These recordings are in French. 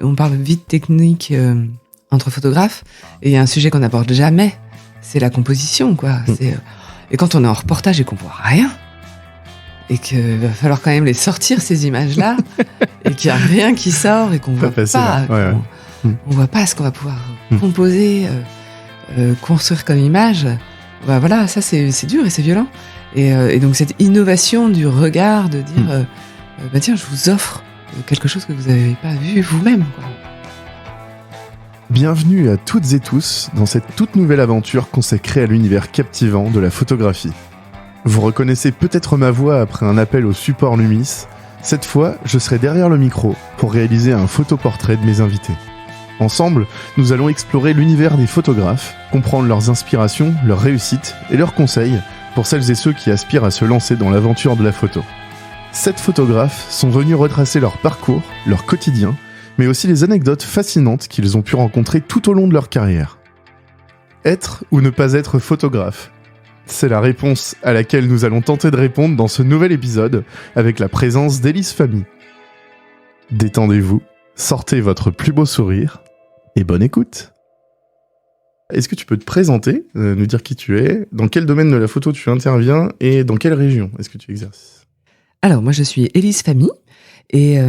On parle vite technique entre photographes, et il y a un sujet qu'on n'aborde jamais, c'est la composition, quoi. Et quand on est en reportage et qu'on voit rien, et qu'il va falloir quand même les sortir, ces images-là, et qu'il n'y a rien qui sort, et qu'on voit pas, on voit pas ce qu'on va pouvoir composer, construire comme image. Bah voilà, ça c'est dur et c'est violent. Et donc cette innovation du regard, de dire, tiens, je vous offre quelque chose que vous n'avez pas vu vous-même, quoi. Bienvenue à toutes et tous dans cette toute nouvelle aventure consacrée à l'univers captivant de la photographie. Vous reconnaissez peut-être ma voix après un appel au support Lumis. Cette fois, je serai derrière le micro pour réaliser un photoportrait de mes invités. Ensemble, nous allons explorer l'univers des photographes, comprendre leurs inspirations, leurs réussites et leurs conseils pour celles et ceux qui aspirent à se lancer dans l'aventure de la photo. 7 photographes sont venus retracer leur parcours, leur quotidien, mais aussi les anecdotes fascinantes qu'ils ont pu rencontrer tout au long de leur carrière. Être ou ne pas être photographe ? C'est la réponse à laquelle nous allons tenter de répondre dans ce nouvel épisode avec la présence d'Élise Famille. Détendez-vous, sortez votre plus beau sourire et bonne écoute. Est-ce que tu peux te présenter, nous dire qui tu es, dans quel domaine de la photo tu interviens et dans quelle région est-ce que tu exerces ? Alors, moi je suis Élise Famille. Et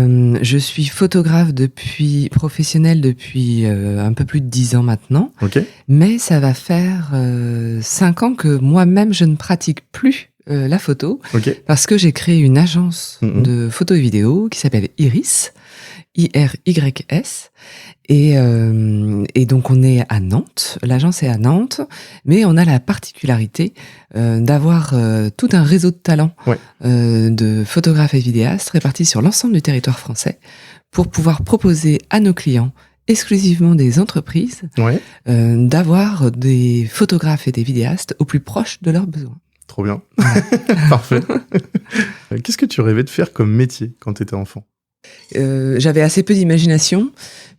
je suis photographe professionnelle depuis un peu plus de 10 ans maintenant. Okay. Mais ça va faire 5 ans que moi-même je ne pratique plus la photo. Okay. Parce que j'ai créé une agence de photo et vidéo qui s'appelle Iris. IRYS. Et donc on est à Nantes, l'agence est à Nantes, mais on a la particularité d'avoir tout un réseau de talents de photographes et vidéastes répartis sur l'ensemble du territoire français pour pouvoir proposer à nos clients, exclusivement des entreprises, d'avoir des photographes et des vidéastes au plus proche de leurs besoins. Trop bien. Parfait. Qu'est-ce que tu rêvais de faire comme métier quand tu étais enfant ? J'avais assez peu d'imagination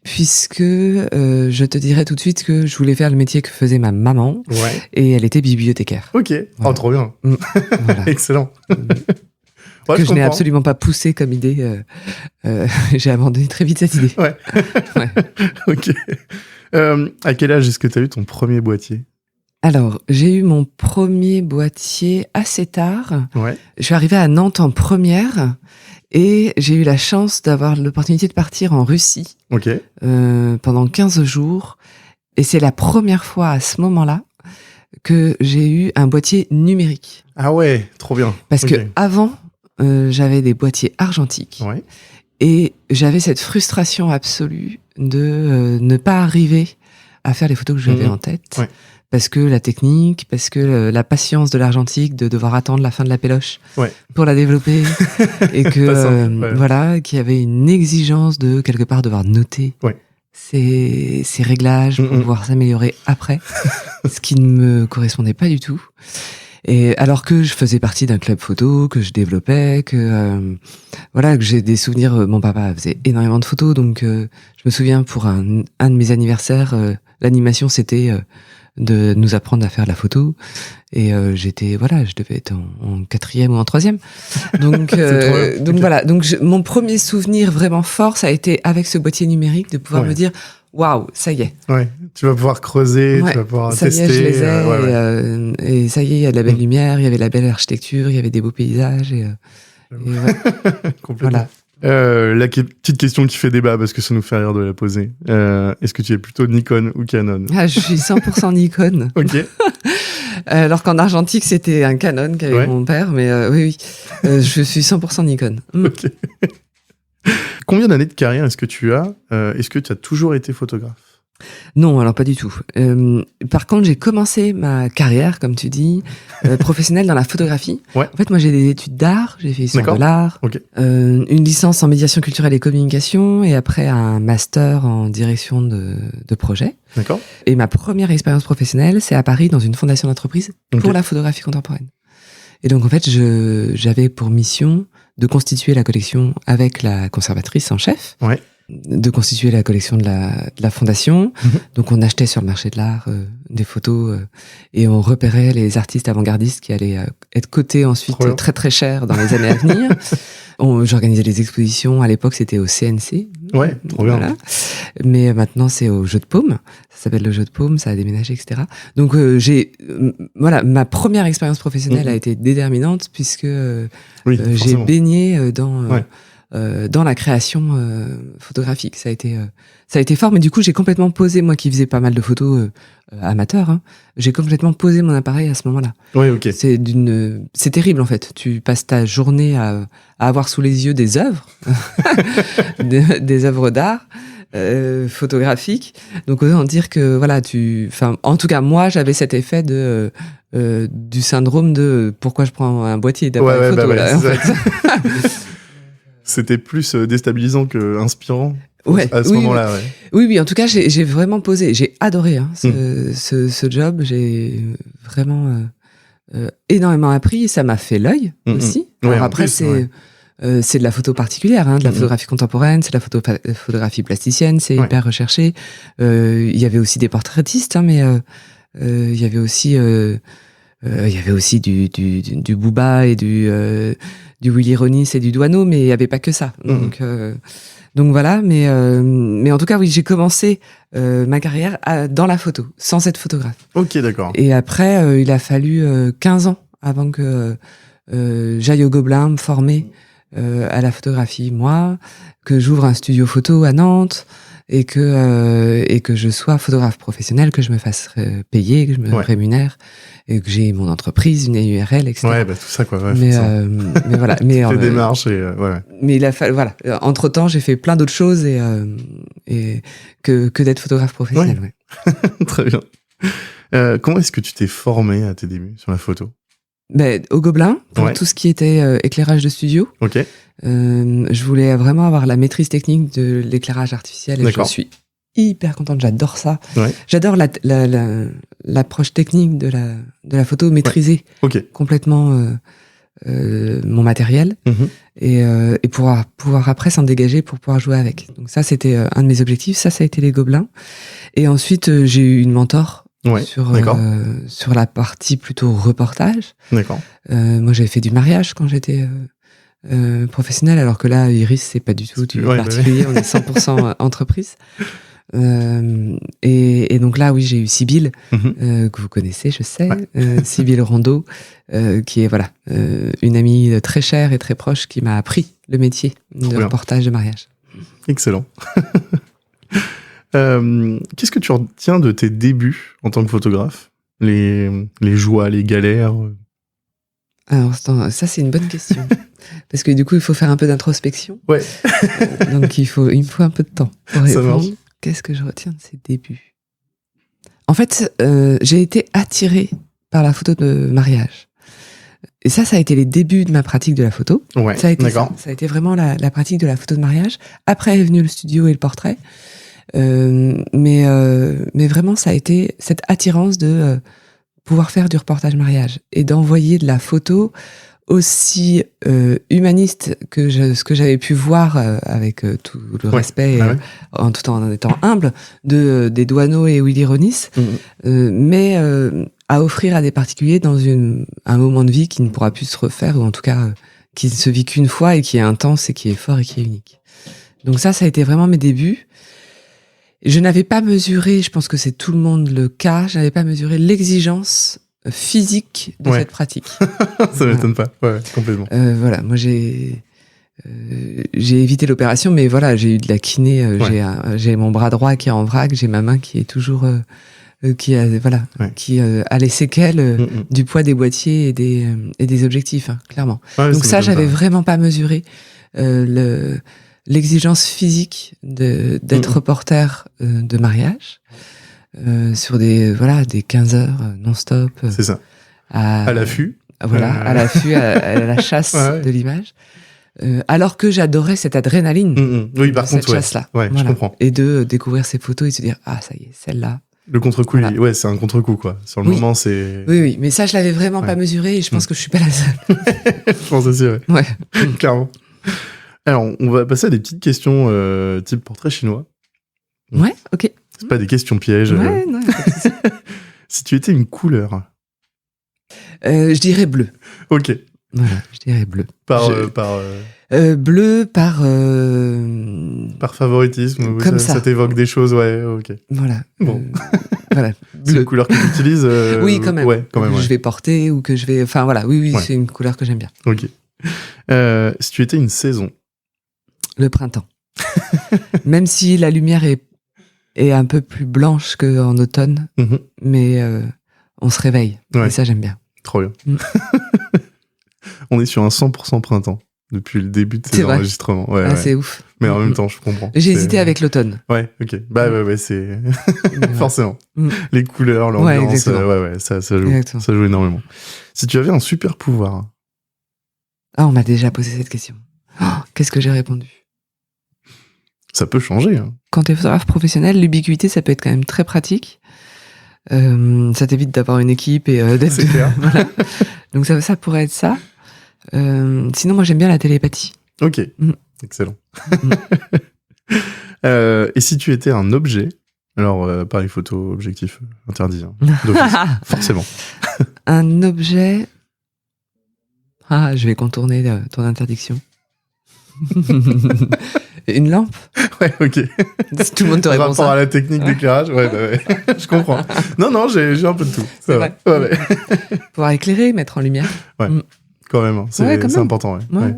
puisque je te dirais tout de suite que je voulais faire le métier que faisait ma maman et elle était bibliothécaire. Ok, voilà. Oh trop bien. Voilà. Excellent. Que je n'ai absolument pas poussé comme idée. J'ai abandonné très vite cette idée. Ouais. Ok. À quel âge est-ce que tu as eu ton premier boîtier ? Alors, j'ai eu mon premier boîtier assez tard. Ouais. Je suis arrivée à Nantes en première. Et j'ai eu la chance d'avoir l'opportunité de partir en Russie pendant 15 jours. Et c'est la première fois à ce moment-là que j'ai eu un boîtier numérique. Ah ouais, trop bien. Parce que avant, j'avais des boîtiers argentiques. Ouais. Et j'avais cette frustration absolue de ne pas arriver à faire les photos que j'avais en tête. Ouais. Parce que la technique, parce que la patience de l'argentique, de devoir attendre la fin de la péloche pour la développer, et que voilà, qu'il y avait une exigence de quelque part devoir noter ces réglages pour pouvoir s'améliorer après, ce qui ne me correspondait pas du tout. Et alors que je faisais partie d'un club photo, que je développais, que j'ai des souvenirs. Mon papa faisait énormément de photos, donc je me souviens pour un de mes anniversaires, l'animation c'était de nous apprendre à faire la photo, et je devais être en 4e ou en 3e. Donc mon premier souvenir vraiment fort, ça a été avec ce boîtier numérique, de pouvoir me dire waouh, ça y est. Ouais, tu vas pouvoir creuser, tu vas pouvoir tester. Ça y est, je les ai, et ça y est, il y a de la belle lumière, il y avait de la belle architecture, il y avait des beaux paysages, et complètement. Voilà. La petite question qui fait débat, parce que ça nous fait rire de la poser. Est-ce que tu es plutôt Nikon ou Canon ? Ah, je suis 100% Nikon. Ok. Alors qu'en argentique, c'était un Canon qu'avait mon père, mais oui. Je suis 100% Nikon. Ok. Combien d'années de carrière est-ce que tu as ? Est-ce que tu as toujours été photographe ? Non, alors pas du tout. Par contre, j'ai commencé ma carrière, comme tu dis, professionnelle dans la photographie. Ouais. En fait, moi, j'ai des études d'art, j'ai fait histoire de l'art, une licence en médiation culturelle et communication, et après un master en direction de projet. D'accord. Et ma première expérience professionnelle, c'est à Paris, dans une fondation d'entreprise pour la photographie contemporaine. Et donc, en fait, j'avais pour mission de constituer la collection avec la conservatrice en chef. Ouais. de constituer la collection de la fondation. Donc on achetait sur le marché de l'art des photos et on repérait les artistes avant-gardistes qui allaient être cotés ensuite très très cher dans les années à venir. J'organisais des expositions. À l'époque, c'était au CNC. Ouais, trop bien. Voilà. Mais maintenant, c'est au Jeu de Paume. Ça s'appelle le Jeu de Paume. Ça a déménagé, etc. Donc, ma première expérience professionnelle a été déterminante puisque j'ai baigné dans la création photographique. Ça a été fort, mais du coup, j'ai complètement posé, moi qui faisais pas mal de photos amateurs, j'ai complètement posé mon appareil à ce moment-là. Oui, ok. C'est terrible, en fait. Tu passes ta journée à avoir sous les yeux des œuvres, des œuvres d'art, photographiques. Donc, autant dire que, voilà, en tout cas, moi, j'avais cet effet du syndrome de pourquoi je prends un boîtier d'appareil photo, en fait. C'était plus déstabilisant que inspirant à ce oui, moment-là. Oui, en tout cas, j'ai vraiment posé. J'ai adoré ce job. J'ai vraiment énormément appris. Ça m'a fait l'œil aussi. Alors après, c'est de la photo particulière, de la photographie contemporaine, c'est de la photographie plasticienne, c'est hyper recherché. Il y avait aussi des portraitistes, mais il y avait aussi du Bouba et du Willy Ronis et du Douaneau, mais il n'y avait pas que ça. Donc voilà, mais en tout cas, oui, j'ai commencé ma carrière dans la photo, sans être photographe. Ok, d'accord. Et après, il a fallu 15 ans avant que j'aille au Gobelin me former à la photographie, moi, que j'ouvre un studio photo à Nantes, et que je sois photographe professionnel, que je me fasse payer, que je me rémunère, et que j'ai mon entreprise, une URL, etc. Ouais, tout ça, quoi. Ouais, mais voilà. Mais les démarches Mais il a fallu, voilà. Entre temps, j'ai fait plein d'autres choses et que d'être photographe professionnel. Ouais. Très bien. Comment est-ce que tu t'es formé à tes débuts sur la photo? Au Gobelin, pour tout ce qui était éclairage de studio. Ok. Je voulais vraiment avoir la maîtrise technique de l'éclairage artificiel et je suis hyper contente, j'adore ça. Ouais. J'adore l'approche technique de la photo, maîtriser complètement mon matériel et pouvoir après s'en dégager pour pouvoir jouer avec. Donc ça, c'était un de mes objectifs. Ça a été les Gobelins. Et ensuite, j'ai eu une mentor sur la partie plutôt reportage. D'accord. Moi, j'avais fait du mariage quand j'étais professionnel, alors que là, Iris, c'est pas du tout du particulier, on est 100% entreprise. Et donc là, oui, j'ai eu Sybille, que vous connaissez, je sais, Sybille Rondeau, qui est une amie très chère et très proche qui m'a appris le métier de reportage de mariage. Excellent. Qu'est-ce que tu retiens de tes débuts en tant que photographe? Les joies, les galères? Alors, ça, c'est une bonne question. Parce que du coup, il faut faire un peu d'introspection. Ouais. Donc, il me faut un peu de temps pour répondre. Qu'est-ce que je retiens de ces débuts? En fait, j'ai été attirée par la photo de mariage. Et ça a été les débuts de ma pratique de la photo. Ouais, ça a été vraiment la pratique de la photo de mariage. Après est venu le studio et le portrait. Mais vraiment, ça a été cette attirance de pouvoir faire du reportage mariage et d'envoyer de la photo aussi humaniste que ce que j'avais pu voir avec tout le respect, tout en étant humble, des Douaneau et Willy Ronis, mais à offrir à des particuliers dans un moment de vie qui ne pourra plus se refaire, ou en tout cas qui ne se vit qu'une fois et qui est intense et qui est fort et qui est unique. Donc ça a été vraiment mes débuts. Je n'avais pas mesuré, je pense que c'est tout le monde le cas, je n'avais pas mesuré l'exigence physique de cette pratique. Ça m'étonne pas, complètement. Voilà, moi j'ai évité l'opération, mais voilà, j'ai eu de la kiné, j'ai mon bras droit qui est en vrac, j'ai ma main qui est toujours qui a les séquelles du poids des boîtiers et des objectifs, clairement. Donc ça, j'avais vraiment pas mesuré l'exigence physique d'être reporter de mariage sur des 15 heures non-stop. C'est ça. À l'affût. Voilà, à l'affût, à la chasse de l'image. Alors que j'adorais cette adrénaline. Oui, par contre, chasse-là. Ouais, je comprends. Et de découvrir ces photos et de se dire, ah, ça y est, celle-là. Le contre-coup, c'est un contre-coup, quoi. Sur le moment, c'est... Oui, mais ça, je l'avais vraiment pas mesuré et je pense que je suis pas la seule. Je pense aussi, ouais. Clairement. Alors, on va passer à des petites questions type portrait chinois. Ouais, ok. C'est pas des questions pièges. Ouais, non. Si tu étais une couleur. Je dirais bleu. Ok. Voilà, je dirais bleu. Bleu par favoritisme. Comme ça. Ça t'évoque des choses, ouais, ok. Voilà. Bon. Voilà. C'est une couleur que tu utilises. Oui, quand même. Ouais, quand même. Que je vais porter ou que je vais. Enfin voilà, oui, Ouais. C'est une couleur que j'aime bien. Ok. Si tu étais une saison. Le printemps. Même si la lumière est un peu plus blanche qu'en automne, mais on se réveille. Ouais. Et ça, j'aime bien. Trop bien. On est sur un 100% printemps depuis le début de ces enregistrements. Ouais, c'est ouf. Mais en même temps, je comprends. J'ai hésité avec l'automne. Ouais, ok. Ouais, c'est forcément. Les couleurs, l'ambiance, ça joue énormément. Si tu avais un super pouvoir. Ah, on m'a déjà posé cette question. Oh, qu'est-ce que j'ai répondu? Ça peut changer. Hein. Quand tu es photographe professionnel, l'ubiquité, ça peut être quand même très pratique. Ça t'évite d'avoir une équipe et d'être... C'est clair. Voilà. Donc ça pourrait être ça. Sinon, moi, j'aime bien la télépathie. Ok, excellent. Et si tu étais un objet, alors appareil photo, objectif interdit, hein, forcément. Un objet... Ah, je vais contourner ton interdiction. Une lampe? Ouais, ok. Tout le monde te répond ça. Rapport à la technique d'éclairage, ouais. Je comprends. Non, j'ai un peu de tout. C'est vrai. Ouais. Pouvoir éclairer, mettre en lumière. Ouais, quand même. C'est important, ouais.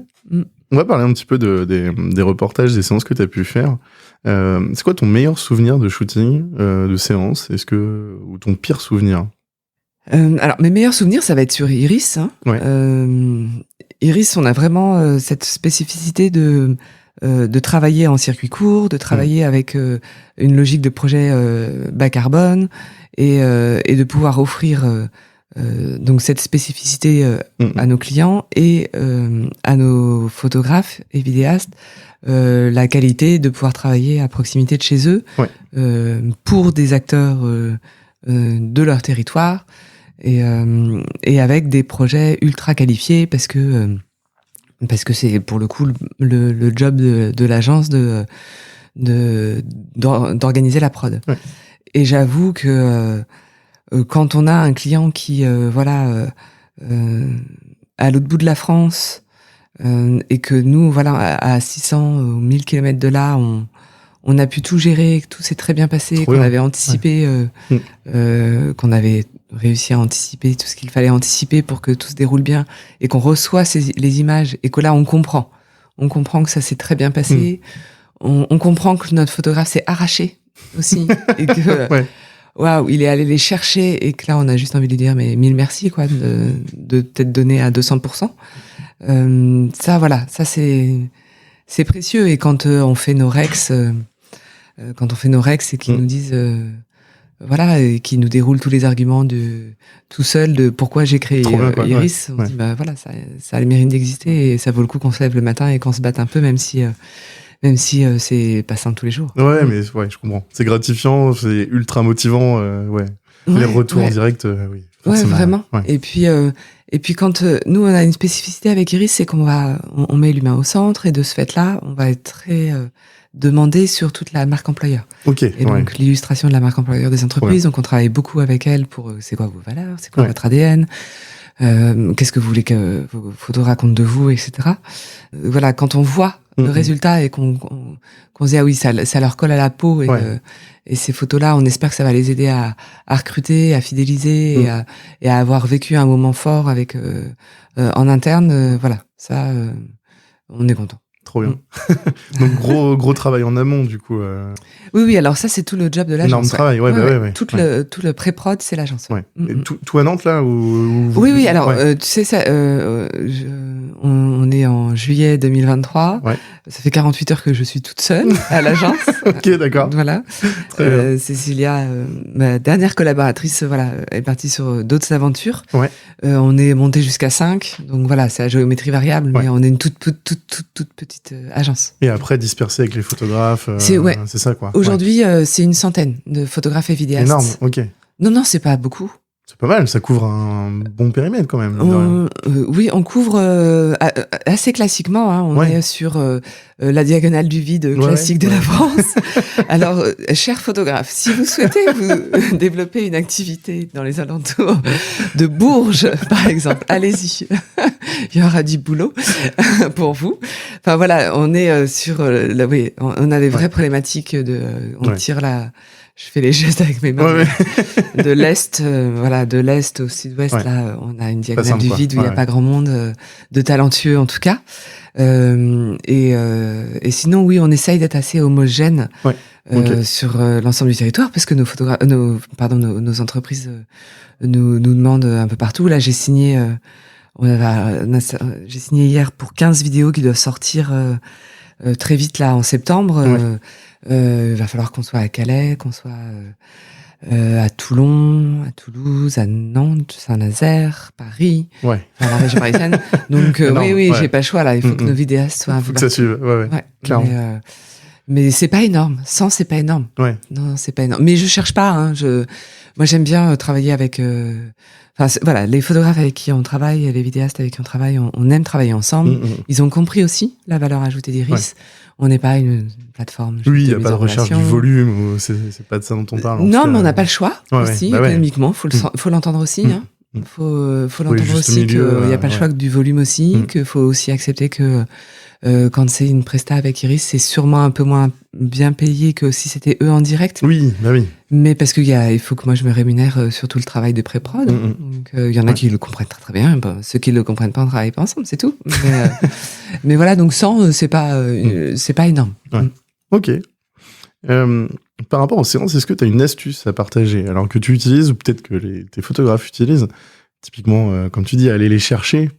On va parler un petit peu des reportages, des séances que tu as pu faire. C'est quoi ton meilleur souvenir de shooting, de séance? Ou ton pire souvenir? Alors, mes meilleurs souvenirs, ça va être sur Iris. Hein. Ouais. Iris, on a vraiment cette spécificité de travailler en circuit court, de travailler avec une logique de projet bas carbone et de pouvoir offrir donc cette spécificité à nos clients et à nos photographes et vidéastes, la qualité de pouvoir travailler à proximité de chez eux pour des acteurs de leur territoire et avec des projets ultra qualifiés parce que c'est pour le coup le job de l'agence d'organiser la prod. Ouais. Et j'avoue que quand on a un client qui à l'autre bout de la France et que nous à 600 ou 1000 km de là on a pu tout gérer, que tout s'est très bien passé, qu'on avait anticipé, qu'on avait réussi à anticiper tout ce qu'il fallait anticiper pour que tout se déroule bien, et qu'on reçoit les images, et que là on comprend que ça s'est très bien passé, on comprend que notre photographe s'est arraché aussi, et que waouh, il est allé les chercher, et que là on a juste envie de lui dire mais mille merci quoi, de t'être donné à 200%. Ça c'est précieux, et quand on fait nos rex et qu'ils nous disent et qui nous déroulent tous les arguments tout seul de pourquoi j'ai créé Iris, on dit ça a le mérite d'exister, et ça vaut le coup qu'on se lève le matin et qu'on se batte un peu, même si c'est pas simple tous les jours. Mais je comprends. C'est gratifiant, c'est ultra motivant, les retours directs, oui. Ouais, vraiment. Ouais. Et puis quand nous on a une spécificité avec Iris, c'est qu'on on met l'humain au centre, et de ce fait-là, on va être très demandé sur toute la marque employeur. Et donc l'illustration de la marque employeur des entreprises. Donc on travaille beaucoup avec elle pour c'est quoi vos valeurs, c'est quoi votre ADN, qu'est-ce que vous voulez que vos photos racontent de vous, etc. Quand on voit le résultat et qu'on se dit ah oui, ça leur colle à la peau, et ces photos-là, on espère que ça va les aider à recruter, à fidéliser et à avoir vécu un moment fort avec en interne. Ça, on est content. Trop bien. Donc gros travail en amont du coup. Oui, alors ça c'est tout le job de l'agence. Énorme travail, Tout le pré-prod, c'est l'agence. Et tout à Nantes là ou... Oui, alors tu sais ça, on est en juillet 2023. Ça fait 48 heures que je suis toute seule à l'agence. Ok, d'accord. Voilà. Cécilia, ma dernière collaboratrice, est partie sur d'autres aventures. On est monté jusqu'à 5, donc c'est à géométrie variable, mais on est une toute petite agence. Et après dispersé avec les photographes. C'est ça quoi. Aujourd'hui, c'est une centaine de photographes et vidéastes. Énorme, ok. Non, c'est pas beaucoup. C'est pas mal, ça couvre un bon périmètre quand même. Oui, on couvre assez classiquement. Hein, on est sur la diagonale du vide classique de la France. Alors, chers photographes, si vous souhaitez vous développer une activité dans les alentours de Bourges, par exemple, allez-y. Il y aura du boulot pour vous. Enfin voilà, on est sur oui, on a des vraies problématiques on tire je fais les gestes avec mes mains. De l'est, de l'est au sud-ouest, là, on a une diagonale du vide où il n'y a pas grand monde de talentueux, en tout cas. Et sinon, oui, on essaye d'être assez homogène sur l'ensemble du territoire, parce que nos entreprises nous demandent un peu partout. Là, j'ai signé hier pour 15 vidéos qui doivent sortir très vite là en septembre. Il va falloir qu'on soit à Calais, qu'on soit à Toulon, à Toulouse, à Nantes, Saint-Nazaire, Paris, la région parisienne. Donc j'ai pas le choix là. Il faut que nos vidéastes soient un peu. Que ça suive, clairement. Mais c'est pas énorme. C'est pas énorme. Non, c'est pas énorme. Mais je cherche pas. Hein. Moi, j'aime bien travailler avec. Les photographes avec qui on travaille, les vidéastes avec qui on travaille, on aime travailler ensemble. Ils ont compris aussi la valeur ajoutée d'Iris. On n'est pas une plateforme. Oui, il n'y a pas de recherche du volume. C'est pas de ça dont on parle. Non, mais on n'a pas le choix aussi, économiquement. Faut l'entendre aussi. Hein. Faut l'entendre aussi qu'il n'y a pas le choix du volume aussi, qu'il faut aussi accepter que quand c'est une presta avec Iris, c'est sûrement un peu moins bien payé que si c'était eux en direct. Oui, bah oui. Mais parce il faut que moi je me rémunère sur tout le travail de pré-prod. Donc il y en a qui le comprennent très très bien. Ceux qui le comprennent pas, on travaille pas ensemble, c'est tout. Mais voilà, donc 100, c'est pas énorme. Ok. Par rapport aux séances, est-ce que tu as une astuce à partager, alors que tu utilises ou peut-être que tes photographes utilisent? Typiquement, comme tu dis, aller les chercher.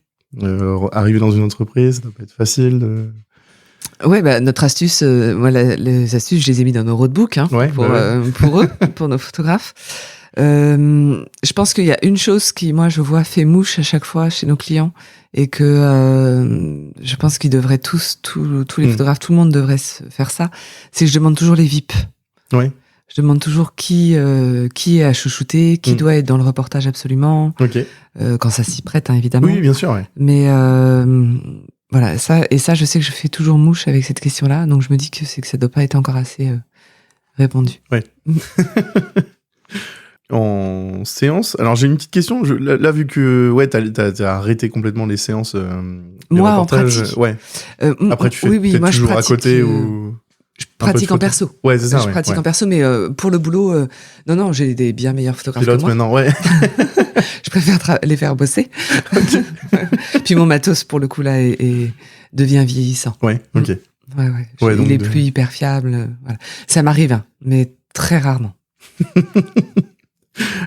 Arriver dans une entreprise, ça doit pas être facile. Ouais, notre astuce, moi, les astuces, je les ai mis dans nos roadbooks, pour eux, pour nos photographes. Je pense qu'il y a une chose qui, moi, je vois fait mouche à chaque fois chez nos clients et que je pense qu'ils devraient tous les photographes, tout le monde devrait faire ça. C'est que je demande toujours les VIP. Ouais. Je demande toujours qui est à chouchouter, qui doit être dans le reportage absolument. Quand ça s'y prête, hein, évidemment. Oui, bien sûr. Ouais. Mais voilà, ça, je sais que je fais toujours mouche avec cette question-là, donc je me dis que ça doit pas être encore assez répandu. Ouais. En séance, alors j'ai une petite question. Là, vu que t'as arrêté complètement les séances, moi en pratique. Après, tu fais moi, toujours à côté ou. Je pratique en perso. Ouais, c'est ça. Je pratique en perso, mais pour le boulot, non, j'ai des bien meilleurs photographes que moi. Maintenant, Je préfère les faire bosser. Puis mon matos, pour le coup, là, devient vieillissant. Ouais, ok. Il est plus hyper fiable. Voilà. Ça m'arrive, hein, mais très rarement.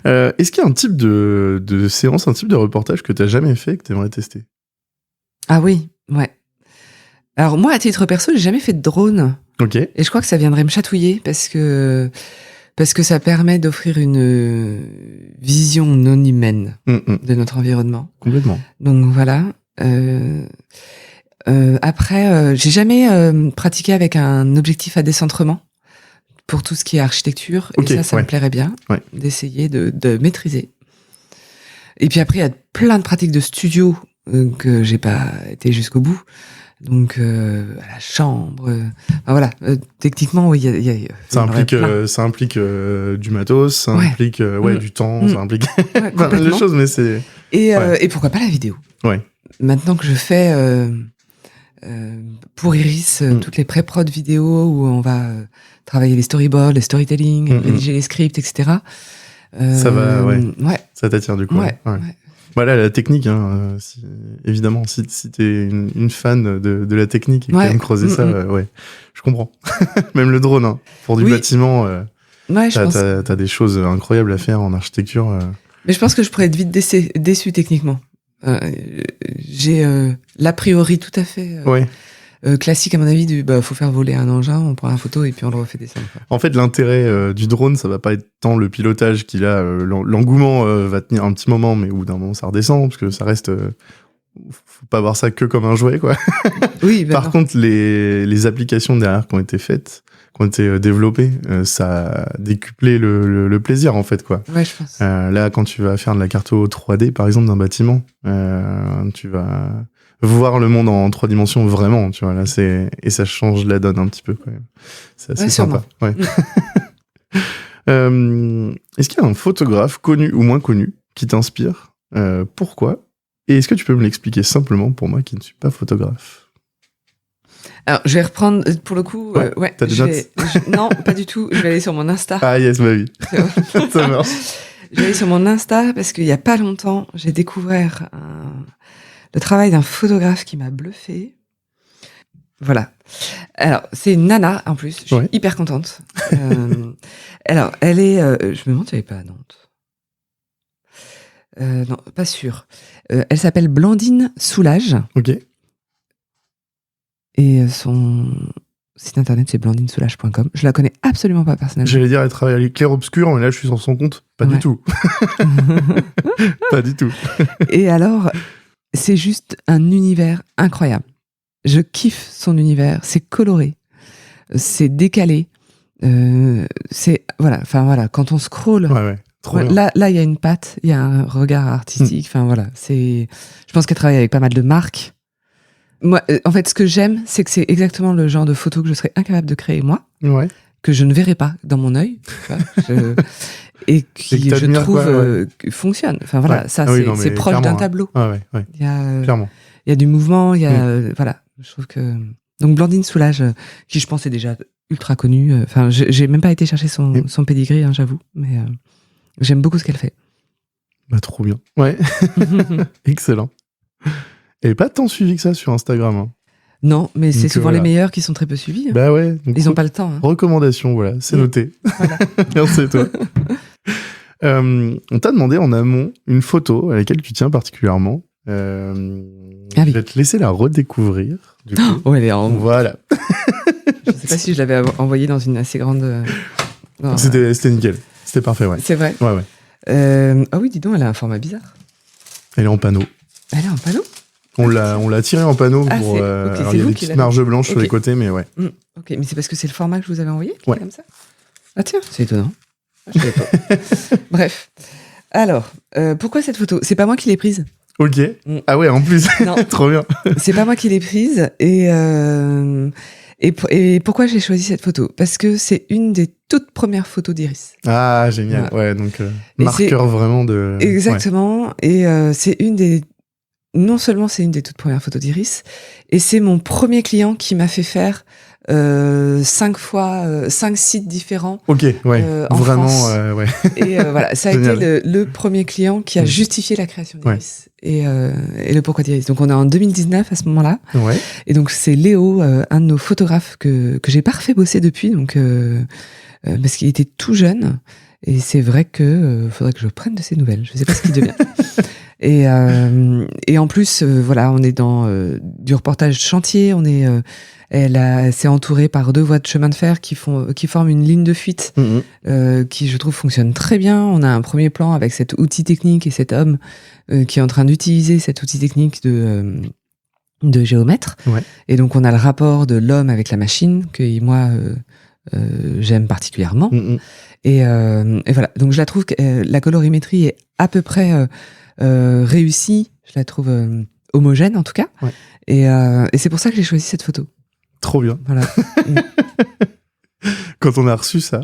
Est-ce qu'il y a un type de séance, un type de reportage que t'as jamais fait et que t'aimerais tester? Ah oui, ouais. Alors moi, à titre perso, j'ai jamais fait de drone. Ok. Et je crois que ça viendrait me chatouiller parce que ça permet d'offrir une vision non humaine de notre environnement. Complètement. Donc voilà. Après, j'ai jamais pratiqué avec un objectif à décentrement pour tout ce qui est architecture. Et ça me plairait bien d'essayer de maîtriser. Et puis après, il y a plein de pratiques de studio que j'ai pas été jusqu'au bout. Donc à la chambre, techniquement oui, ça implique du matos, ça implique du temps, ça implique les choses, mais c'est et pourquoi pas la vidéo. Maintenant que je fais pour Iris toutes les pré-prod vidéos où on va travailler les storyboards, les storytelling, rédiger les scripts, etc. Ça va, ça t'attire du coup. Voilà, la technique, hein, évidemment, si t'es une fan de la technique et que t'aimes creuser ça, je comprends. Même le drone, hein, pour du bâtiment, t'as des choses incroyables à faire en architecture. Mais je pense que je pourrais être vite déçu techniquement. J'ai l'a priori tout à fait classique à mon avis faut faire voler un engin, on prend la photo et puis on le refait descendre. En fait, l'intérêt du drone, ça va pas être tant le pilotage qu'il a, l'engouement va tenir un petit moment, mais au bout d'un moment ça redescend parce que ça reste faut pas voir ça que comme un jouet, quoi. Oui, Par contre, les applications derrière qui ont été faites, qui ont été développées, ça a décuplé le plaisir, en fait, quoi. Ouais, je pense. Là, quand tu vas faire de la carto 3D, par exemple, d'un bâtiment, tu vas voir le monde en 3 dimensions vraiment, tu vois. Là, et ça change la donne un petit peu, quand même. C'est assez sympa. Ouais. Est-ce qu'il y a un photographe connu ou moins connu qui t'inspire? Pourquoi? Et est-ce que tu peux me l'expliquer simplement pour moi qui ne suis pas photographe? Alors, je vais reprendre, pour le coup... ouais, t'as des notes? Non, pas du tout. Je vais aller sur mon Insta. Ah yes, bah oui. Ça marche. Je vais aller sur mon Insta parce qu'il y a pas longtemps, j'ai découvert le travail d'un photographe qui m'a bluffé. Voilà. Alors, c'est une nana, en plus. Je suis hyper contente. Alors, elle est... je me demande si elle n'est pas à Nantes. Non, pas sûr. Elle s'appelle Blandine Soulage. Ok. Et son site internet, c'est blandinesoulage.com. Je la connais absolument pas personnellement. J'allais dire, elle travaille à l'éclair obscur, mais là, je suis sur son compte. Pas du tout. Pas du tout. Et alors, c'est juste un univers incroyable. Je kiffe son univers. C'est coloré. C'est décalé. C'est... Voilà. Enfin, voilà. Quand on scrolle... Ouais. Là, il y a une patte, il y a un regard artistique. Enfin, voilà. Je pense qu'elle travaille avec pas mal de marques. Moi, en fait, ce que j'aime, c'est que c'est exactement le genre de photo que je serais incapable de créer moi, que je ne verrais pas dans mon œil, et qui, je trouve, fonctionne. Enfin voilà, ça, c'est proche d'un tableau. Il y a, clairement. Il y a du mouvement, il y a, voilà. Je trouve que donc Blandine Soulage, qui je pense est déjà ultra connue. Enfin, j'ai même pas été chercher son pedigree, hein, j'avoue, mais j'aime beaucoup ce qu'elle fait. Bah trop bien. Ouais. Excellent. Et pas tant suivi que ça sur Instagram. Hein. Non, mais c'est souvent les meilleurs qui sont très peu suivis. Hein. Bah ouais. Donc ils n'ont pas le temps. Hein. Recommandation, voilà, c'est noté. Voilà. Merci à toi. On t'a demandé en amont une photo à laquelle tu tiens particulièrement. Je vais te laisser la redécouvrir. Du coup. Oh, elle est en... Voilà. Je ne sais pas si je l'avais envoyée dans une assez grande... C'était nickel. C'était parfait, ouais. C'est vrai. Ouais. Ah oui, dis donc, elle a un format bizarre. Elle est en panneau. Elle est en panneau? On l'a tirée en panneau pour... alors il y a des petites marges blanches sur les côtés, mais ouais. Ok, mais c'est parce que c'est le format que je vous avais envoyé qui est comme ça? Ah tiens, c'est étonnant. Je savais pas. Bref. Alors, pourquoi cette photo? C'est pas moi qui l'ai prise. Ok. Ah ouais, en plus. Non. Trop bien. C'est pas moi qui l'ai prise. Et pourquoi j'ai choisi cette photo? Parce que c'est une des toutes premières photos d'Iris. Ah, génial. Voilà. Ouais, donc marqueur vraiment de... Exactement. Ouais. Et c'est une des... Non seulement c'est une des toutes premières photos d'Iris, et c'est mon premier client qui m'a fait faire 5 sites différents. Ok, ouais, en vraiment, France. ouais. Et voilà, ça a été le premier client qui a justifié la création d'Iris et le pourquoi d'Iris. Donc on est en 2019 à ce moment-là. Ouais. Et donc c'est Léo, un de nos photographes que j'ai pas refait bosser depuis, donc parce qu'il était tout jeune. Et c'est vrai que faudrait que je prenne de ses nouvelles. Je sais pas ce qu'il devient. Et en plus, voilà, on est dans du reportage chantier. On est, elle s'est entourée par 2 voies de chemin de fer qui forment une ligne de fuite, qui je trouve fonctionne très bien. On a un premier plan avec cet outil technique et cet homme qui est en train d'utiliser cet outil technique de géomètre. Ouais. Et donc on a le rapport de l'homme avec la machine que moi j'aime particulièrement. Et voilà. Donc je la trouve que la colorimétrie est à peu près réussie, je la trouve homogène en tout cas, et c'est pour ça que j'ai choisi cette photo. Trop bien. Voilà. Quand on a reçu ça,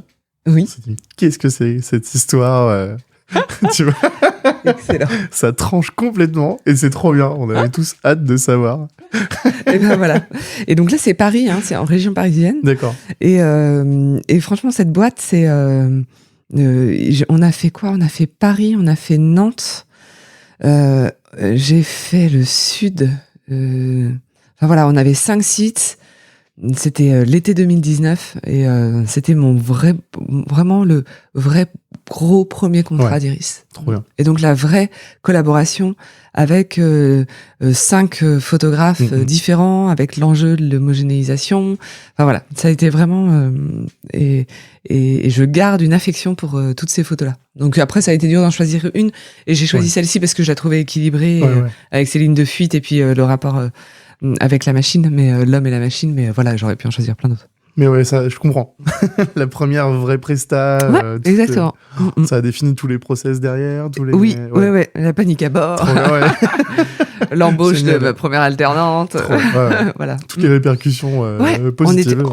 on s'est dit, qu'est-ce que c'est cette histoire tu vois. Excellent. Ça tranche complètement et c'est trop bien. On avait tous hâte de savoir. Et ben voilà. Et donc là c'est Paris, hein, c'est en région parisienne. D'accord. Et franchement cette boîte c'est, on a fait quoi? On a fait Paris, on a fait Nantes. J'ai fait le sud. Enfin voilà, on avait 5 sites. C'était l'été 2019 et c'était vraiment le vrai gros premier contrat d'Iris. Trop bien. Et donc la vraie collaboration avec 5 photographes différents, avec l'enjeu de l'homogénéisation. Enfin voilà, ça a été vraiment et je garde une affection pour toutes ces photos-là. Donc après ça a été dur d'en choisir une et j'ai choisi celle-ci parce que je la trouvais équilibrée avec ses lignes de fuite et puis le rapport avec la machine, mais l'homme et la machine, mais voilà, j'aurais pu en choisir plein d'autres. Mais ouais, ça, je comprends. La première vraie presta. Exactement. Ça a défini tous les process derrière, tous les. Oui, ouais. La panique à bord. L'embauche de ma première alternante. Voilà. Toutes les répercussions positives.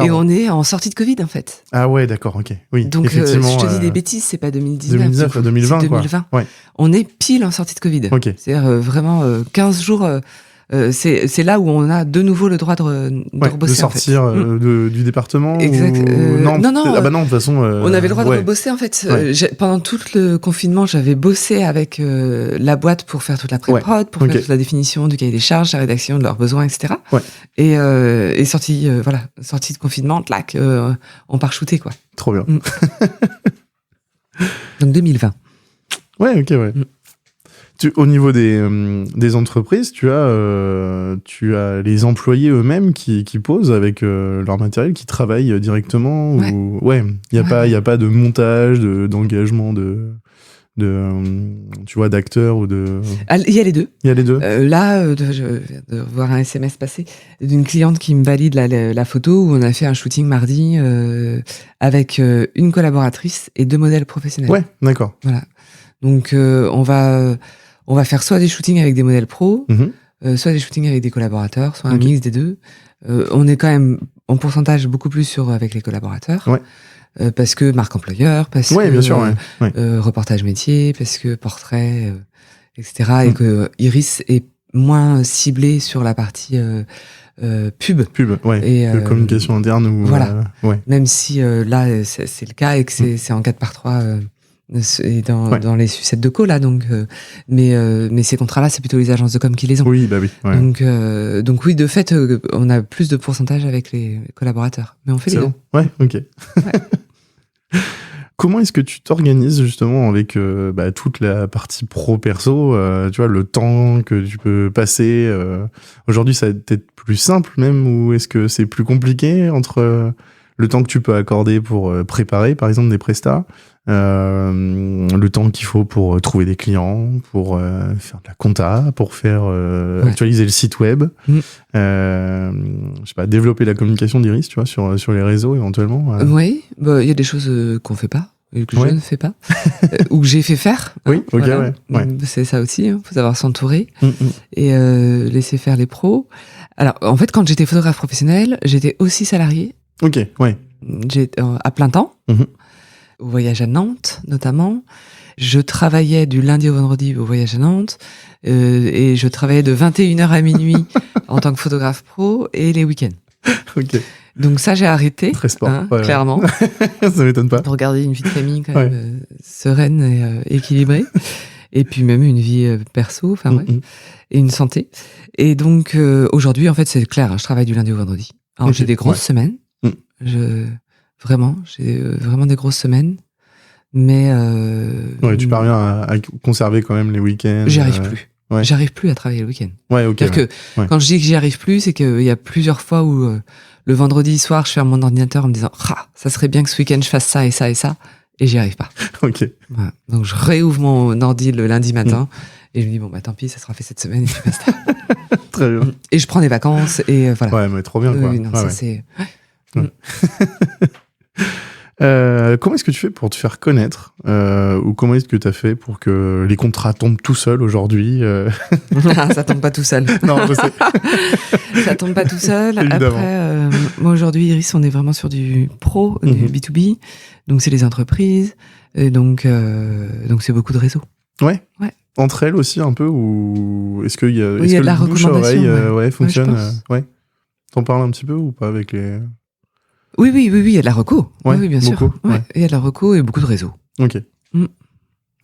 Et on est en sortie de Covid, en fait. Ah ouais, d'accord, ok. Oui. Donc, effectivement, je te dis des bêtises, c'est pas 2019. 2019 à 2020. C'est 2020. Ouais. On est pile en sortie de Covid. Okay. C'est-à-dire vraiment 15 jours. C'est là où on a de nouveau le droit de rebosser. De sortir en fait. du département. Exact. Non. Ah bah non, de toute façon. On avait le droit de rebosser en fait. Pendant tout le confinement, j'avais bossé avec la boîte pour faire toute la pré-prod, pour faire toute la définition du cahier des charges, la rédaction de leurs besoins, etc. Et sortie de confinement, clac, on part shooter quoi. Trop bien. Donc 2020. Ouais, ok, ouais. Au niveau des entreprises, tu as les employés eux-mêmes qui posent avec leur matériel, qui travaillent directement. Il y a pas de montage, d'engagement tu vois, d'acteurs ou de. Il y a les deux. Il y a les deux. Là, je viens de voir un SMS passer d'une cliente qui me valide la photo où on a fait un shooting mardi avec une collaboratrice et 2 modèles professionnels. Ouais, d'accord. Voilà. Donc on va faire soit des shootings avec des modèles pros, soit des shootings avec des collaborateurs, soit un mix des deux. On est quand même en pourcentage beaucoup plus avec les collaborateurs. Parce que marque employeur, parce que bien sûr, reportage métier, parce que portrait, etc. Et que Iris est moins ciblée sur la partie pub, et communication interne ou même si là c'est le cas et que c'est en 4x3 et dans les sucettes de co là, donc mais ces contrats là c'est plutôt les agences de com qui les ont. Oui, bah oui. Donc oui, de fait on a plus de pourcentage avec les collaborateurs, mais on fait les deux. Ouais, ok. Comment est-ce que tu t'organises justement avec toute la partie pro-perso, tu vois, le temps que tu peux passer aujourd'hui, ça va être plus simple même, ou est-ce que c'est plus compliqué entre le temps que tu peux accorder pour préparer par exemple des prestats, le temps qu'il faut pour trouver des clients, pour faire de la compta, pour faire actualiser le site web, je sais pas, développer la communication d'Iris, tu vois, sur les réseaux éventuellement. Oui, il y a des choses qu'on fait pas, que je ne fais pas, ou que j'ai fait faire. Oui, ok, voilà. C'est ça aussi, faut savoir s'entourer et laisser faire les pros. Alors, en fait, quand j'étais photographe professionnel, j'étais aussi salarié. Ok, ouais. J'étais à plein temps, au voyage à Nantes notamment. Je travaillais du lundi au vendredi au voyage à Nantes et je travaillais de 21h à minuit en tant que photographe pro et les week-ends. Ok. Donc ça, j'ai arrêté. Très sport, clairement. Ça m'étonne pas. Pour garder une vie de famille quand même sereine et équilibrée. Et puis même une vie perso, enfin et une santé. Et donc aujourd'hui, en fait, c'est clair, je travaille du lundi au vendredi. Alors j'ai des grosses semaines. J'ai vraiment des grosses semaines. Mais tu parviens à conserver quand même les week-ends. J'y arrive plus. J'arrive plus à travailler le week-end. Ouais, ok. C'est-à-dire que quand je dis que j'y arrive plus, c'est qu'il y a plusieurs fois où le vendredi soir, je ferme mon ordinateur en me disant ça serait bien que ce week-end je fasse ça et ça et ça, et j'y arrive pas. Ok. Voilà. Donc je réouvre mon ordi le lundi matin et je me dis tant pis, ça sera fait cette semaine et puis basta. Très bien. Et je prends des vacances et voilà. Ouais, mais trop bien quoi. Non, ça c'est. Comment est-ce que tu fais pour te faire connaître ou comment est-ce que tu as fait pour que les contrats tombent tout seuls aujourd'hui Ça tombe pas tout seul. Non, je sais. Ça tombe pas tout seul. Évidemment. Après, moi aujourd'hui, Iris, on est vraiment sur du pro, du B2B. Donc c'est les entreprises. Et donc c'est beaucoup de réseaux. Ouais. Entre elles aussi un peu, ou est-ce qu'il y a, y a de la recommandation, fonctionne T'en parles un petit peu ou pas avec les... Oui, il y a de la reco. Oui, bien sûr. Beaucoup, il y a de la reco et beaucoup de réseaux. Ok.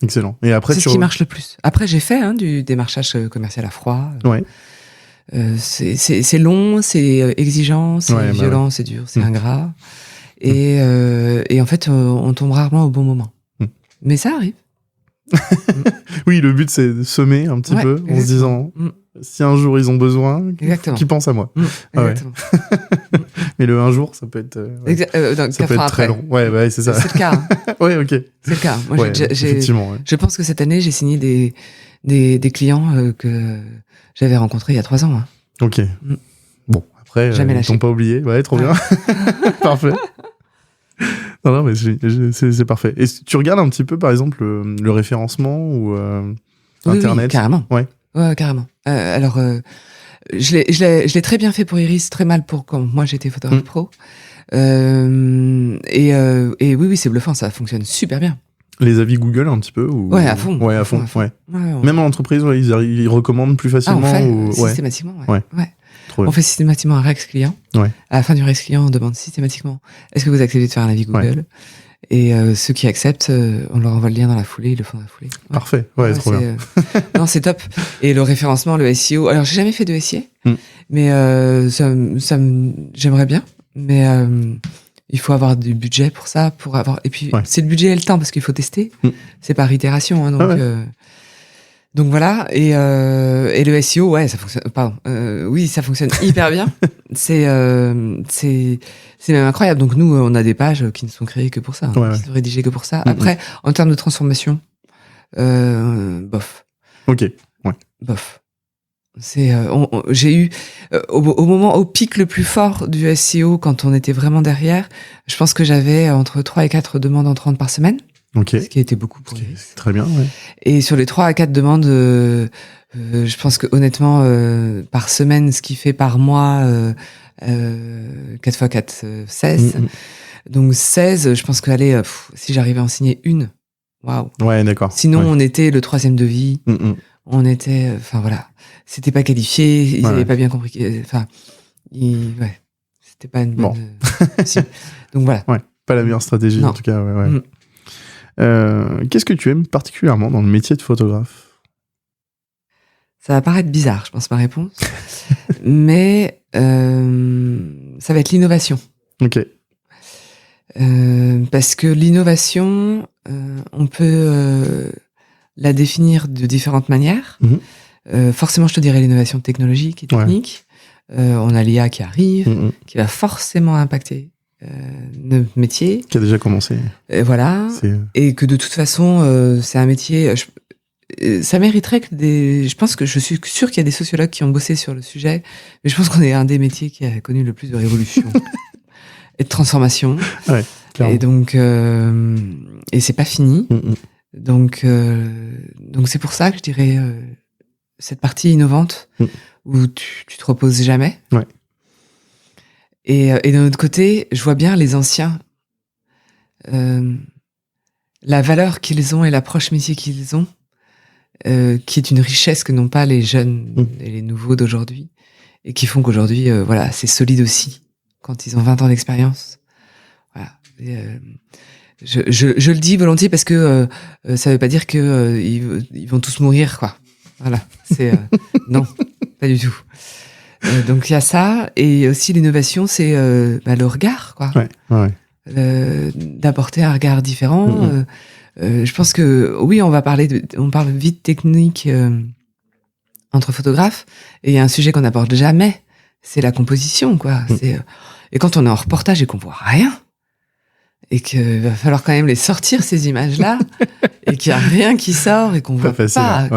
Excellent. Et après, c'est ce qui marche le plus. Après, j'ai fait du démarchage commercial à froid. c'est long, c'est exigeant, c'est violent, c'est dur, c'est ingrat. Et en fait, on tombe rarement au bon moment. Mais ça arrive. Oui, le but, c'est de semer un petit peu en se disant, si un jour ils ont besoin, qu'ils pensent à moi. Exactement. Mais le un jour, ça peut être, ça peut être très long. Ouais, c'est ça. C'est le cas. Hein. Ouais, ok. C'est le cas. Moi, effectivement. Je pense que cette année, j'ai signé des clients que j'avais rencontrés il y a 3 ans. Hein. Ok. Bon, après, ils t'ont pas oublié. Ouais, trop bien. Parfait. Non, mais c'est parfait. Et tu regardes un petit peu, par exemple, le référencement ou Internet? Oui, carrément. Ouais, carrément. Alors, je l'ai très bien fait pour Iris, très mal pour quand moi j'étais photographe pro. Et oui, c'est bluffant, ça fonctionne super bien. Les avis Google un petit peu ou... Ouais, à fond. Ouais, à fond. Ouais. Même en entreprise, ils recommandent plus facilement. On fait systématiquement. Ouais. On fait systématiquement un Rex client. Ouais. À la fin du Rex client, on demande systématiquement est-ce que vous acceptez de faire un avis Google. Et ceux qui acceptent, on leur envoie le lien dans la foulée, ils le font dans la foulée. Ouais. Parfait, trop bien. Non, c'est top. Et le référencement, le SEO. Alors, j'ai jamais fait de SEO, mais j'aimerais bien. Mais il faut avoir du budget pour ça, Et puis, c'est le budget et le temps parce qu'il faut tester. C'est par itération, hein, donc. Donc voilà, et le SEO, ça fonctionne. Pardon, oui, ça fonctionne hyper bien. C'est même incroyable. Donc nous, on a des pages qui ne sont créées que pour ça, qui sont rédigées que pour ça. Après, en termes de transformation, bof. Ok. Ouais. Bof. J'ai eu au pic le plus fort du SEO quand on était vraiment derrière. Je pense que j'avais entre 3 et 4 demandes entrantes par semaine. Okay. Ce qui a été beaucoup pour Iris. Très bien, ouais. Et sur les 3 à 4 demandes, je pense que honnêtement, par semaine, ce qui fait par mois 4 x 4, 16. Donc 16, je pense que si j'arrivais à en signer une, waouh. Ouais, d'accord. Sinon, on était le 3e devis. On était, enfin voilà, c'était pas qualifié, ils avaient pas bien compris. Enfin, c'était pas une bonne. Donc voilà. Ouais, pas la meilleure stratégie en tout cas. Ouais. Qu'est-ce que tu aimes particulièrement dans le métier de photographe ? Ça va paraître bizarre, je pense, ma réponse. Mais ça va être l'innovation. Ok. Parce que l'innovation, on peut la définir de différentes manières. Forcément, je te dirais l'innovation technologique et technique. On a l'IA qui arrive, qui va forcément impacter notre métier. Qui a déjà commencé. Voilà. Et que de toute façon, c'est un métier... ça mériterait que je pense que je suis sûre qu'il y a des sociologues qui ont bossé sur le sujet, mais je pense qu'on est un des métiers qui a connu le plus de révolution et de transformation. Ouais, clairement. Et donc, et c'est pas fini. Donc c'est pour ça que je dirais cette partie innovante où tu te reposes jamais. Ouais. Et d'un autre côté, je vois bien les anciens, la valeur qu'ils ont et l'approche métier qu'ils ont, qui est une richesse que n'ont pas les jeunes et les nouveaux d'aujourd'hui, et qui font qu'aujourd'hui, c'est solide aussi quand ils ont 20 ans d'expérience. Voilà. Et, je le dis volontiers parce que ça veut pas dire que ils vont tous mourir, quoi. Voilà. C'est non, pas du tout. Donc il y a ça, et aussi l'innovation, c'est le regard, quoi. D'apporter un regard différent. Je pense que oui, on parle vite technique entre photographes, et il y a un sujet qu'on n'aborde jamais, c'est la composition, quoi. Et quand on est en reportage et qu'on voit rien, et qu'il va falloir quand même les sortir, ces images-là, et qu'il n'y a rien qui sort, et qu'on voit pas,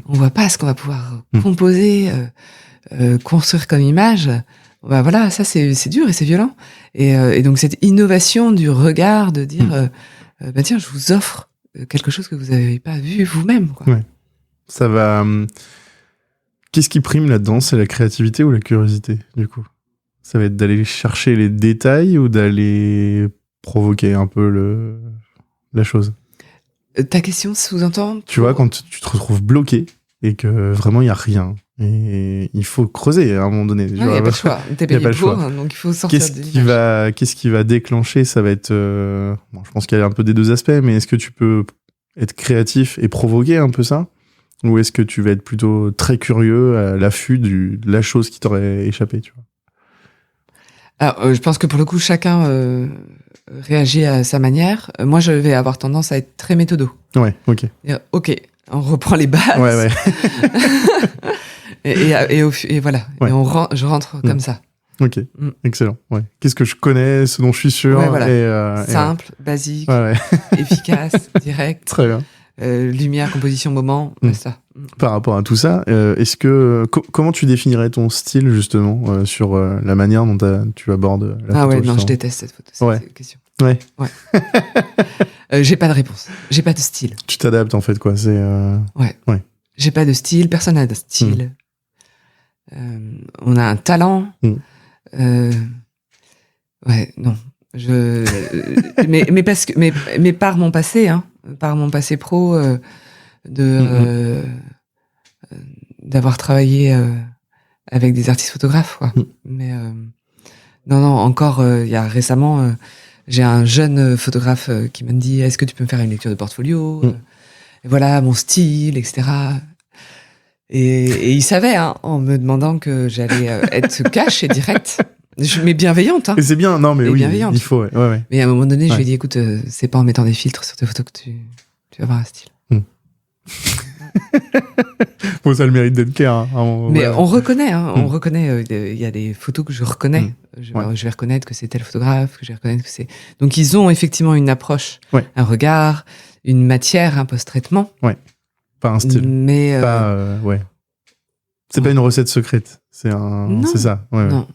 on voit pas ce qu'on va pouvoir composer, construire comme image. Bah voilà, ça c'est dur et c'est violent. Et donc cette innovation du regard, de dire tiens, je vous offre quelque chose que vous n'avez pas vu vous-même, quoi. Ouais. Ça va. Qu'est-ce qui prime là-dedans ? C'est la créativité ou la curiosité, du coup ? Ça va être d'aller chercher les détails ou d'aller provoquer un peu la chose ? Ta question sous-entend ? Tu vois, quand tu te retrouves bloqué et que vraiment il n'y a rien, et il faut creuser à un moment donné. Il n'y a pas le choix. T'es payé pour, donc il faut sortir Qu'est-ce qui va déclencher ? Ça va être... je pense qu'il y a un peu des deux aspects, mais est-ce que tu peux être créatif et provoquer un peu ça ? Ou est-ce que tu vas être plutôt très curieux à l'affût de la chose qui t'aurait échappé, tu vois? Alors, je pense que pour le coup, chacun réagit à sa manière. Moi, je vais avoir tendance à être très méthodo. Ouais, ok. Ok, on reprend les bases. Ouais. et voilà. Ouais. Et je rentre comme ça. Ok, excellent. Ouais. Qu'est-ce que je connais, ce dont je suis sûr. Ouais, voilà. Simple, basique, efficace, direct. Très bien. Lumière, composition, moment, ça. Par rapport à tout ça, est-ce que comment tu définirais ton style justement sur la manière dont tu abordes la photo? Ah ouais, non, je déteste cette photo, cette question. Ouais. J'ai pas de réponse. J'ai pas de style. Tu t'adaptes en fait, quoi. C'est ouais. J'ai pas de style. Personne n'a de style. On a un talent. Ouais, non. Mais parce que, mais par mon passé, par mon passé pro, d'avoir travaillé avec des artistes photographes, quoi. Mais non, encore, il y a récemment, j'ai un jeune photographe qui m'a dit, est-ce que tu peux me faire une lecture de portfolio? Et voilà, mon style, etc. Et il savait, en me demandant que j'allais être cash et direct. Mais bienveillante. Et c'est bien, non, mais oui, il faut, ouais. Mais à un moment donné, je lui ai dit, écoute, c'est pas en mettant des filtres sur tes photos que tu vas avoir un style. Bon, ça a le mérite d'être clair. Mais on reconnaît, on reconnaît. Il y a des photos que je reconnais. Je vais reconnaître que c'est tel photographe, que je vais reconnaître que c'est. Donc ils ont effectivement une approche, un regard, une matière, un post-traitement. Ouais. Pas un style. Mais c'est pas une recette secrète. C'est ça. Non.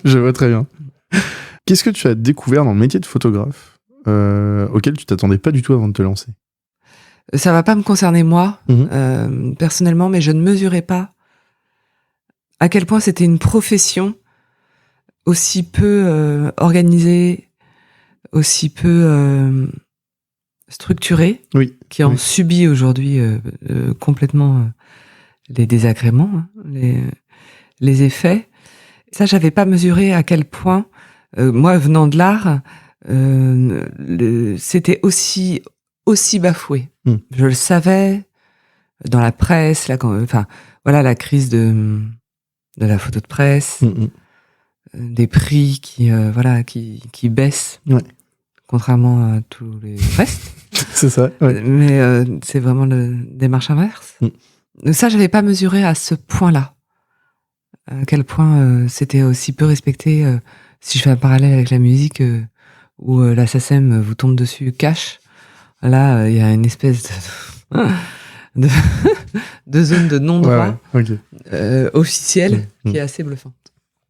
Je vois très bien. Qu'est-ce que tu as découvert dans le métier de photographe auquel tu t'attendais pas du tout avant de te lancer? Ça va pas me concerner moi, personnellement, mais je ne mesurais pas à quel point c'était une profession aussi peu organisée, aussi peu structurée, qui en subit aujourd'hui complètement les désagréments, les effets. Ça, j'avais pas mesuré à quel point, moi, venant de l'art, c'était aussi bafoué. Je le savais dans la presse, la crise de la photo de presse, des prix qui baissent, contrairement à tous les restes. C'est ça. Ouais. Mais c'est vraiment la démarche inverse. Ça, j'avais pas mesuré à ce point-là. À quel point c'était aussi peu respecté. Si je fais un parallèle avec la musique, où la SACEM vous tombe dessus cash, là, il y a une espèce de zone de non-droit officielle qui est assez bluffante.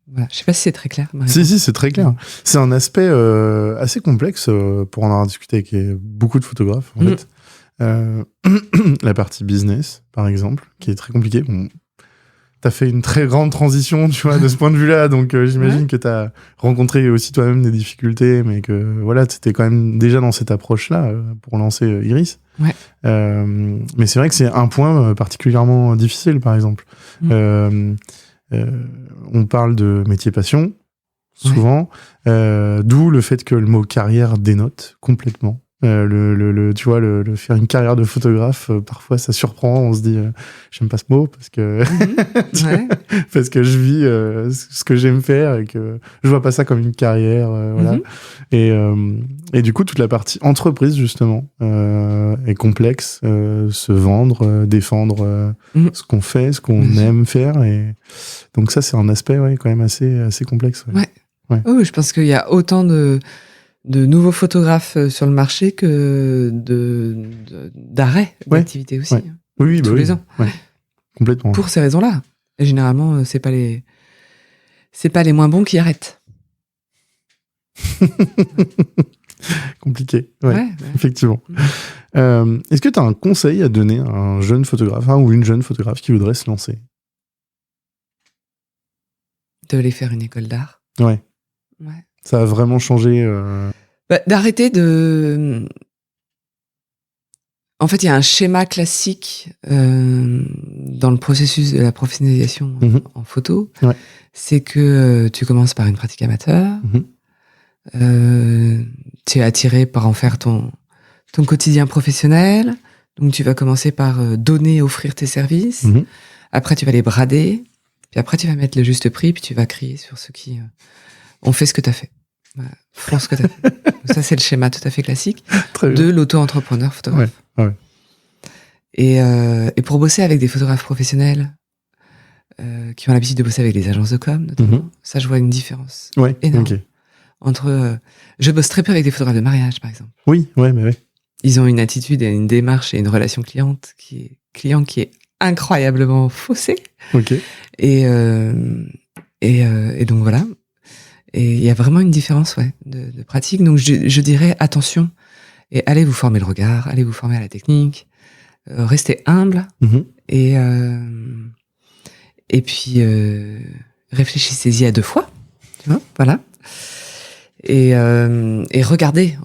Voilà. Je sais pas si c'est très clair. Si, c'est très clair. C'est un aspect assez complexe pour en avoir discuté avec beaucoup de photographes, en fait. La partie business, par exemple, qui est très compliquée. Bon, t'as fait une très grande transition, tu vois, de ce point de vue-là, donc j'imagine que t'as rencontré aussi toi-même des difficultés, mais que voilà, t'étais quand même déjà dans cette approche-là pour lancer Iris. Mais c'est vrai que c'est un point particulièrement difficile, par exemple. On parle de métier passion, souvent, d'où le fait que le mot carrière dénote complètement. Tu vois, le faire une carrière de photographe, parfois ça surprend, on se dit j'aime pas ce mot parce que parce que je vis ce que j'aime faire et que je vois pas ça comme une carrière, voilà. Et du coup toute la partie entreprise justement est complexe, se vendre, défendre ce qu'on fait, ce qu'on aime faire, et donc ça c'est un aspect quand même assez complexe. Oh, je pense qu'il y a autant de nouveaux photographes sur le marché que d'arrêt d'activité aussi. Oui, tous les ans. Complètement. Pour ces raisons-là. Et généralement, c'est pas les moins bons qui arrêtent. Compliqué. Effectivement. Est-ce que tu as un conseil à donner à un jeune photographe ou une jeune photographe qui voudrait se lancer? De aller faire une école d'art. Ouais. Ça a vraiment changé. D'arrêter de. En fait, il y a un schéma classique dans le processus de la professionnalisation en photo. C'est que tu commences par une pratique amateur. Tu es attiré par en faire ton quotidien professionnel. Donc tu vas commencer par donner, offrir tes services. Après tu vas les brader. Puis après tu vas mettre le juste prix. Puis tu vas crier sur ceux qui ont fait ce que tu as fait. Voilà, font ce que tu as fait. Donc ça c'est le schéma tout à fait classique de l'auto-entrepreneur photographe. Ouais. Et pour bosser avec des photographes professionnels qui ont l'habitude de bosser avec les agences de com, notamment, ça je vois une différence énorme. Entre, je bosse très peu avec des photographes de mariage, par exemple. Oui. Ils ont une attitude et une démarche et une relation client qui est incroyablement faussée. Et donc voilà. Et il y a vraiment une différence, de pratique. Donc je dirais attention et allez vous former le regard, allez vous former à la technique, restez humble et puis réfléchissez-y à 2 fois, tu vois, voilà. Et regardez.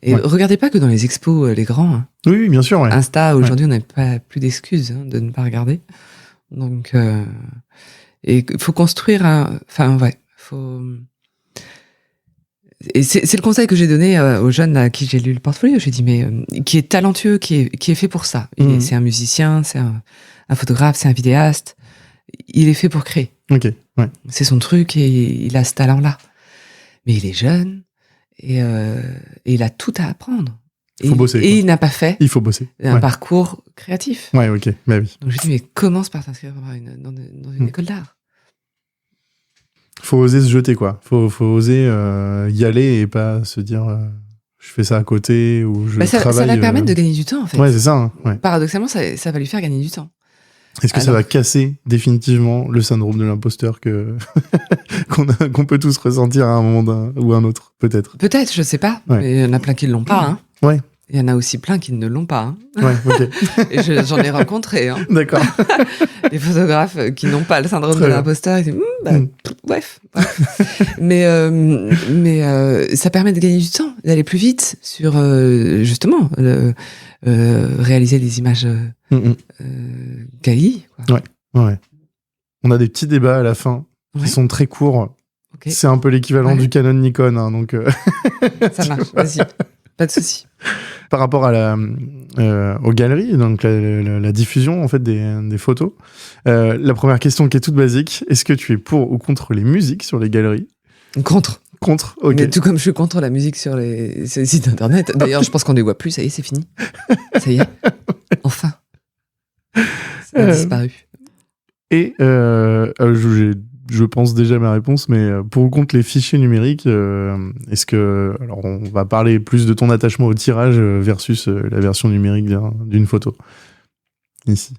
Et regardez pas que dans les expos, les grands. Hein. Oui, bien sûr. Ouais. Insta, aujourd'hui, on n'a pas plus d'excuses de ne pas regarder. Donc, et faut construire Et c'est le conseil que j'ai donné aux jeunes à qui j'ai lu le portfolio. J'ai dit, mais qui est talentueux, qui est fait pour ça. C'est un musicien, c'est un photographe, c'est un vidéaste. Il est fait pour créer. C'est son truc et il a ce talent-là. Mais il est jeune et il a tout à apprendre. Il faut bosser. Et il n'a pas fait un parcours créatif. Bah oui. Donc je lui dis, mais commence par t'inscrire dans une école d'art. Faut oser se jeter, quoi. Faut oser y aller et pas se dire je fais ça à côté ou je travaille. Ça va permettre de gagner du temps, en fait. Ouais, c'est ça. Hein. Paradoxalement, ça va lui faire gagner du temps. Est-ce que ça va casser définitivement le syndrome de l'imposteur qu'on peut tous ressentir à un moment ou à un autre, peut-être? Peut-être, je sais pas. Mais il y en a plein qui ne l'ont pas. Hein. Ouais. Il y en a aussi plein qui ne l'ont pas. Hein. Ouais, ok. Et j'en ai rencontré. Hein. D'accord. Les photographes qui n'ont pas le syndrome de l'imposteur, ils disent bref. mais ça permet de gagner du temps, d'aller plus vite sur justement réaliser des images quali. Ouais. On a des petits débats à la fin qui sont très courts. C'est un peu l'équivalent du Canon Nikon, hein, donc. Ça marche. Vas-y. Pas de souci. Par rapport à aux galeries, donc la diffusion en fait des photos, la première question qui est toute basique, est-ce que tu es pour ou contre les musiques sur les galeries? Contre, ok. Mais tout comme je suis contre la musique sur les sites internet. D'ailleurs, je pense qu'on ne les voit plus, ça y est, c'est fini. Ça y est, enfin. Ça a disparu. Et je pense déjà ma réponse, mais pour ou contre les fichiers numériques, est-ce que... Alors, on va parler plus de ton attachement au tirage versus la version numérique d'une photo. Ici.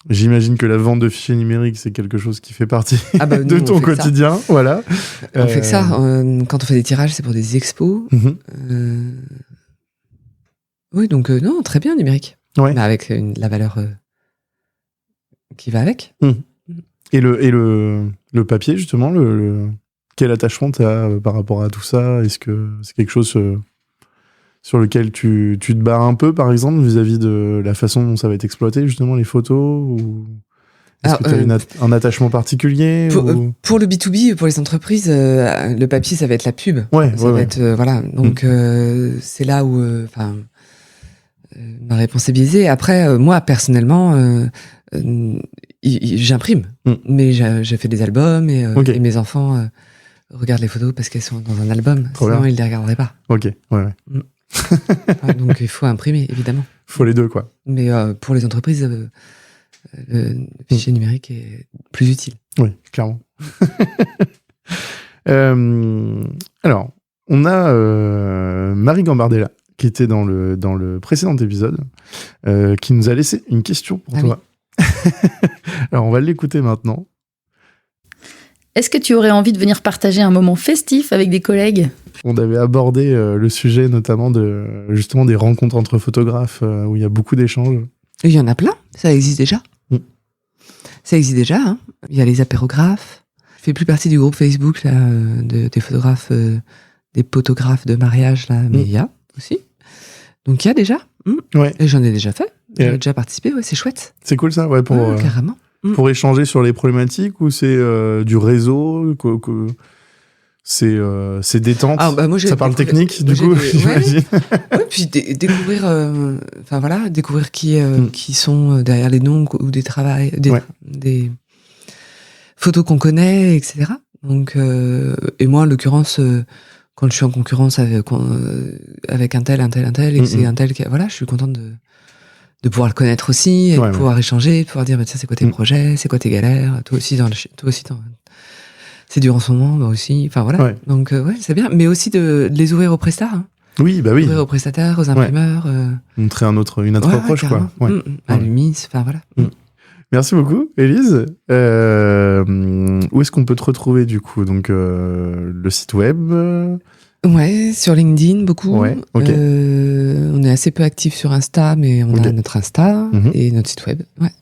J'imagine que la vente de fichiers numériques, c'est quelque chose qui fait partie de ton quotidien. Ça. Voilà. On fait que ça. Quand on fait des tirages, c'est pour des expos. Oui, donc non, très bien, numérique. Ouais. Mais avec la valeur qui va avec. Et le papier, justement, quel attachement tu as par rapport à tout ça? Est-ce que c'est quelque chose sur lequel tu te barres un peu, par exemple, vis-à-vis de la façon dont ça va être exploité, justement, les photos? Ou est-ce que tu as un attachement particulier? Pour le B2B, pour les entreprises, le papier, ça va être la pub. Ça va être, voilà. Donc, c'est là où ma réponse est biaisée. Après, moi, personnellement... j'imprime, mais j'ai fait des albums et mes enfants regardent les photos parce qu'elles sont dans un album. Sinon, ils ne les regarderaient pas. Ok, ouais. Donc, il faut imprimer, évidemment. Il faut les deux, quoi. Mais pour les entreprises, le fichier numérique est plus utile. Oui, clairement. Alors, on a Marie Gambardella, qui était dans le précédent épisode, qui nous a laissé une question pour toi. Oui. Alors, on va l'écouter maintenant. Est-ce que tu aurais envie de venir partager un moment festif avec des collègues ? On avait abordé le sujet notamment justement des rencontres entre photographes où il y a beaucoup d'échanges. Il y en a plein, ça existe déjà. Ça existe déjà, hein. Il y a les apérographes. Je fais plus partie du groupe Facebook là, des photographes, des photographes de mariage, là, mais il y a aussi. Donc il y a déjà. Ouais. Et j'en ai déjà fait. J'ai déjà participé, ouais, c'est chouette. C'est cool ça, ouais, carrément. Pour échanger sur les problématiques ou c'est du réseau C'est détente. Ah, bah, moi, ça parle technique, du coup, j'imagine. Ouais, puis découvrir, découvrir qui sont derrière les noms ou des des photos qu'on connaît, etc. Donc, et moi, en l'occurrence, quand je suis en concurrence avec un tel, et que c'est un tel je suis contente de pouvoir le connaître aussi, et de pouvoir échanger, de pouvoir dire, ça, c'est quoi tes projets, c'est quoi tes galères, toi aussi, c'est dur en ce moment, moi aussi, enfin voilà. Ouais. Donc, c'est bien, mais aussi de les ouvrir aux prestats. Hein. Oui, bah oui. Ouvrir aux prestataires, aux imprimeurs. Montrer une autre approche, quoi. À l'UMIS, enfin voilà. Merci beaucoup, Élise. Où est-ce qu'on peut te retrouver, du coup? Donc, le site web. Ouais, sur LinkedIn, beaucoup. Ouais, ok. On est assez peu actifs sur Insta, mais on a notre Insta et notre site web. Ouais.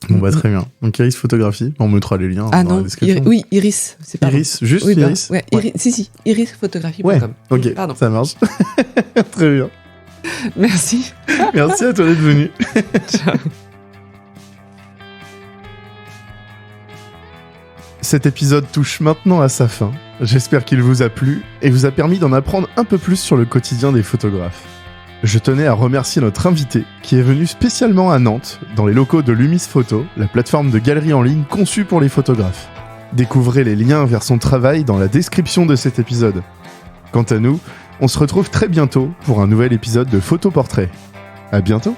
Bon, bah, très bien. Donc, Iris Photographie. On mettra les liens dans la description. Oui, Iris. C'est pas Iris, juste Iris. Ouais, si, irisphotography.com. Ouais, ok, pardon. Ça marche. Très bien. Merci. Merci à toi d'être venu. Ciao. Cet épisode touche maintenant à sa fin. J'espère qu'il vous a plu et vous a permis d'en apprendre un peu plus sur le quotidien des photographes. Je tenais à remercier notre invité qui est venu spécialement à Nantes, dans les locaux de l'UMIS Photo, la plateforme de galerie en ligne conçue pour les photographes. Découvrez les liens vers son travail dans la description de cet épisode. Quant à nous, on se retrouve très bientôt pour un nouvel épisode de Photoportrait. À bientôt!